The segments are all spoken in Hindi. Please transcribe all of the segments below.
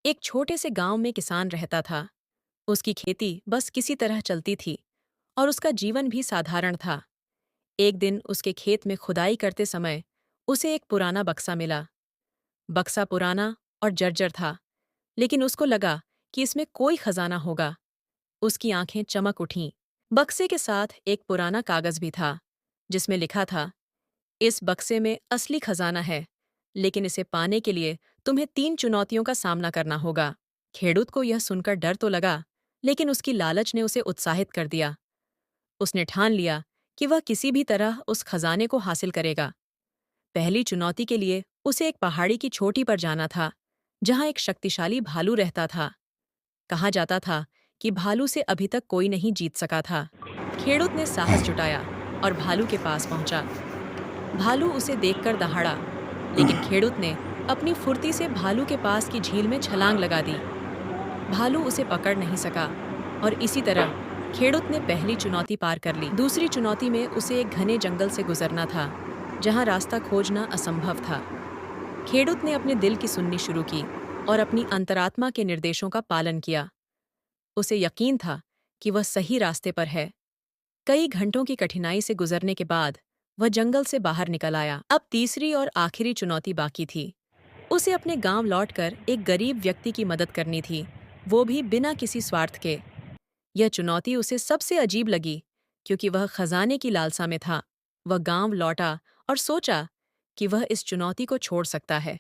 एक छोटे से गांव में किसान रहता था। उसकी खेती बस किसी तरह चलती थी और उसका जीवन भी साधारण था। एक दिन उसके खेत में खुदाई करते समय उसे एक पुराना बक्सा मिला। बक्सा पुराना और जर्जर था, लेकिन उसको लगा कि इसमें कोई खजाना होगा। उसकी आंखें चमक उठीं। बक्से के साथ एक पुराना कागज भी था, जिसमें लिखा था, इस बक्से में असली खजाना है, लेकिन इसे पाने के लिए तुम्हें 3 चुनौतियों का सामना करना होगा। खेडूत को यह सुनकर डर तो लगा, लेकिन उसकी लालच ने उसे उत्साहित कर दिया। उसने ठान लिया कि वह किसी भी तरह उस खजाने को हासिल करेगा। पहली चुनौती के लिए उसे एक पहाड़ी की चोटी पर जाना था, जहां एक शक्तिशाली भालू रहता था। कहा जाता था कि भालू से अभी तक कोई नहीं जीत सका था। खेडूत ने साहस जुटाया और भालू के पास पहुंचा। भालू उसे देखकर दहाड़ा, लेकिन खेडूत ने अपनी फुर्ती से भालू के पास की झील में छलांग लगा दी। भालू उसे पकड़ नहीं सका और इसी तरह खेडूत ने पहली चुनौती पार कर ली। दूसरी चुनौती में उसे एक घने जंगल से गुजरना था, जहां रास्ता खोजना असंभव था। खेडूत ने अपने दिल की सुननी शुरू की और अपनी अंतरात्मा के निर्देशों का पालन किया। उसे यकीन था कि वह सही रास्ते पर है। कई घंटों की कठिनाई से गुजरने के बाद वह जंगल से बाहर निकल आया। अब तीसरी और आखिरी चुनौती बाकी थी। उसे अपने गांव लौटकर एक गरीब व्यक्ति की मदद करनी थी, वो भी बिना किसी स्वार्थ के। यह चुनौती उसे सबसे अजीब लगी, क्योंकि वह खजाने की लालसा में था। वह गांव लौटा और सोचा कि वह इस चुनौती को छोड़ सकता है,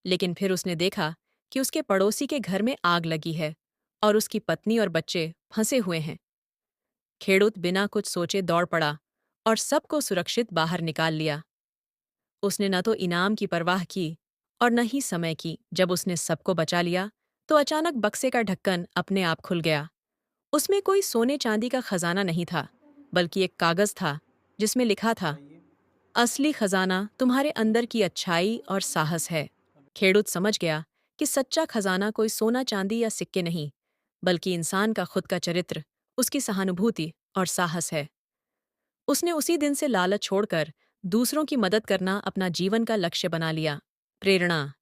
लेकिन फिर उसने देखा कि उसके पड़ोसी के घर में आग लगी है और उसकी पत्नी और बच्चे फंसे हुए हैं। खेडूत बिना कुछ सोचे दौड़ पड़ा और सबको सुरक्षित बाहर निकाल लिया। उसने न तो इनाम की परवाह की और न ही समय की। जब उसने सबको बचा लिया, तो अचानक बक्से का ढक्कन अपने आप खुल गया। उसमें कोई सोने चांदी का खजाना नहीं था, बल्कि एक कागज था, जिसमें लिखा था, असली खजाना तुम्हारे अंदर की अच्छाई और साहस है। खेडूत समझ गया कि सच्चा खजाना कोई सोना चांदी या सिक्के नहीं, बल्कि इंसान का खुद का चरित्र, उसकी सहानुभूति और साहस है। उसने उसी दिन से लालच छोड़कर दूसरों की मदद करना अपना जीवन का लक्ष्य बना लिया। प्रेरणा।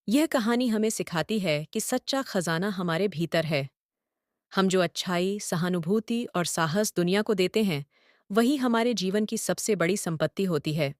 यह कहानी हमें सिखाती है कि सच्चा खजाना हमारे भीतर है। हम जो अच्छाई, सहानुभूति और साहस दुनिया को देते हैं, वही हमारे जीवन की सबसे बड़ी संपत्ति होती है।